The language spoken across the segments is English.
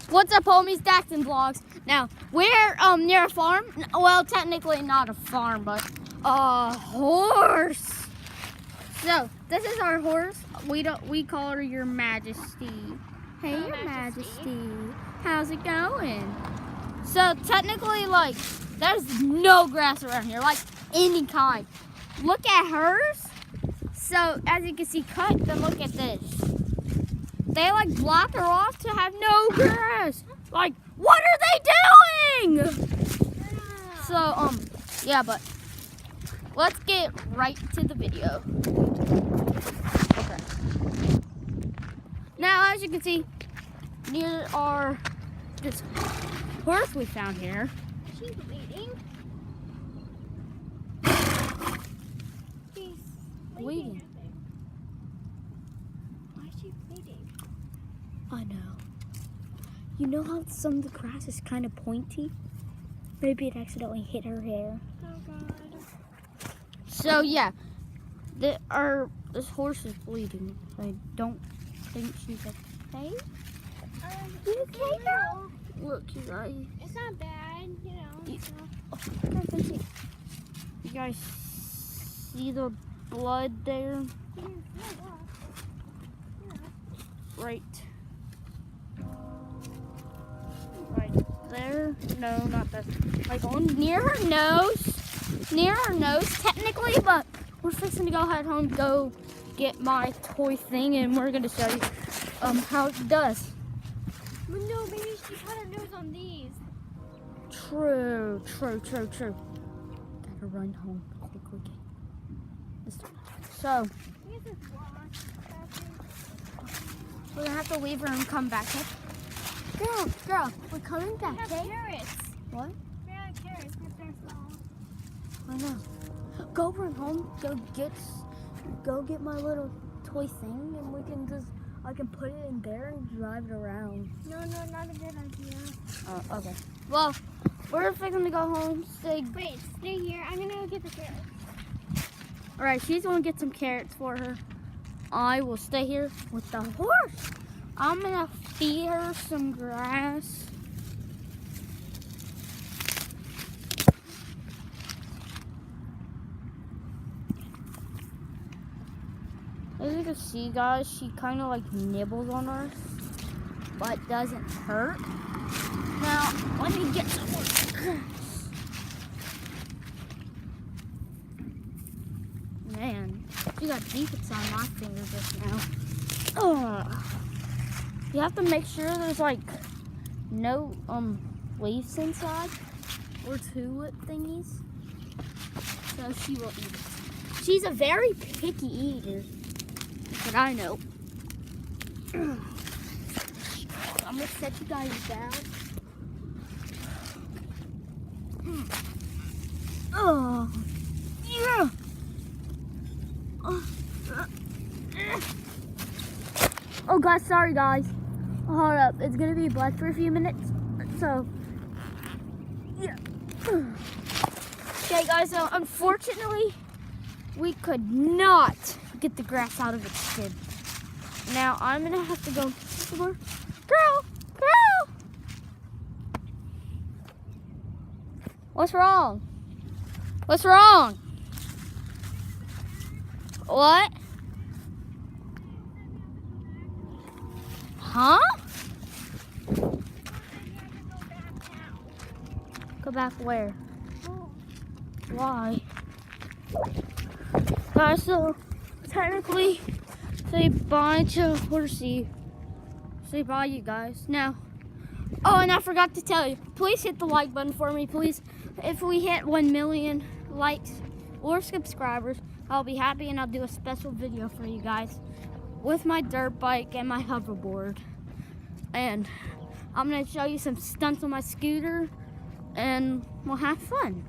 What's up, homies? Daxton Vlogs. Now, we're near a farm. Well, technically not a farm, but a horse. So, this is our horse. We call her Your Majesty. Hey, Your Majesty. How's it going? So, technically, like, there's no grass around here, like any kind. Look at hers. So, as you can see, cut, then look at this. They like block her off to have no grass. Like, what are they doing? So, yeah, but let's get right to the video. Okay. Now, as you can see, near our this horse we found here. She's bleeding. She's Bleeding. Why is she bleeding? I know. You know how some of the grass is kind of pointy? Maybe it accidentally hit her hair. Oh God. So yeah, this horse is bleeding. I don't think she's okay. You okay, girl? Look, you guys. It's not bad, you know. You guys see the blood there? Right there. No, not that. Like on near her nose. Near her nose, technically, but we're fixing to go head home, go get my toy thing, and we're gonna show you how it does. But no, maybe she cut her nose on these. True. Gotta run home quickly. So we're gonna have to leave her and come back. Okay? Girl, we're coming back. We have carrots. What? We have carrots, but they're small. I know. Go run home. Go get my little toy thing, and I can put it in there and drive it around. No, not a good idea. Okay. Well, we're fixing to go home. Wait, stay here. I'm gonna go get the carrots. All right, she's gonna get some carrots for her. I will stay here with the horse. I'm gonna feed her some grass. As you can see, guys, she kind of like nibbles on us, but doesn't hurt. Now, let me get some more grass. Man, she got deep inside my finger just now. Ugh. You have to make sure there's like no leaves inside or tulip thingies, so she will eat it. She's a very picky eater, but I know. I'm gonna set you guys down. Oh, yeah. Oh God, sorry guys. Hold up, it's gonna be black for a few minutes. So, yeah. Okay guys, so unfortunately, we could not get the grass out of its skin. Now I'm gonna have to go somewhere. Girl! What's wrong? What? Huh? Go back where? Why? Guys, so technically, say bye to Horsey. Say bye, you guys. Now, oh, and I forgot to tell you, please hit the like button for me, please. If we hit 1 million likes or subscribers, I'll be happy and I'll do a special video for you guys with my dirt bike and my hoverboard. And I'm gonna show you some stunts on my scooter and we'll have fun.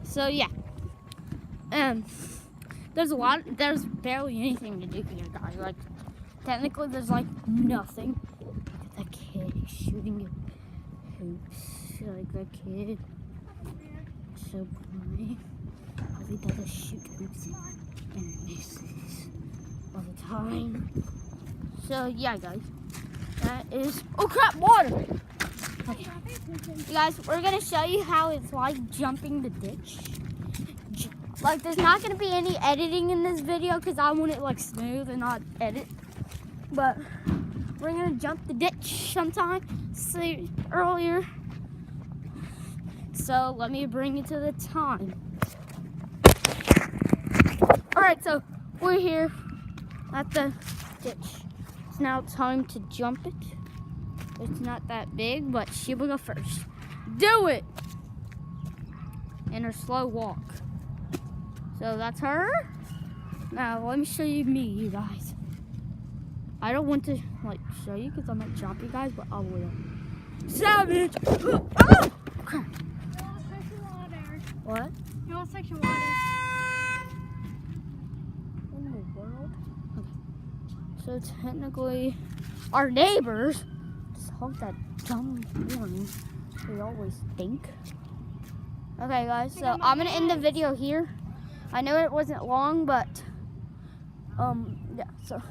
So yeah. There's barely anything to do here, guys. Like, technically there's like nothing. Look at that kid, he's shooting hoops. Like that kid. So funny. All he does is shoot hoops and misses all the time. So yeah, guys, that is, oh crap, water. Okay. You guys, we're gonna show you how it's like jumping the ditch. Like, there's not gonna be any editing in this video because I want it like smooth and not edit. But we're gonna jump the ditch sometime. See earlier. So let me bring you to the time. All right, so we're here at the ditch. It's now time to jump it. It's not that big, but she will go first. Do it! In her slow walk. So that's her. Now let me show you me, you guys. I don't want to like show you because I might drop you guys, but I will. Savage! Oh! Crap. What? You want section water? In the world? Okay. So technically, our neighbors just honk that dumb horn. We always think. Okay, guys. So I'm gonna end the video here. I know it wasn't long, but yeah. So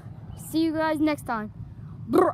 see you guys next time. Brr.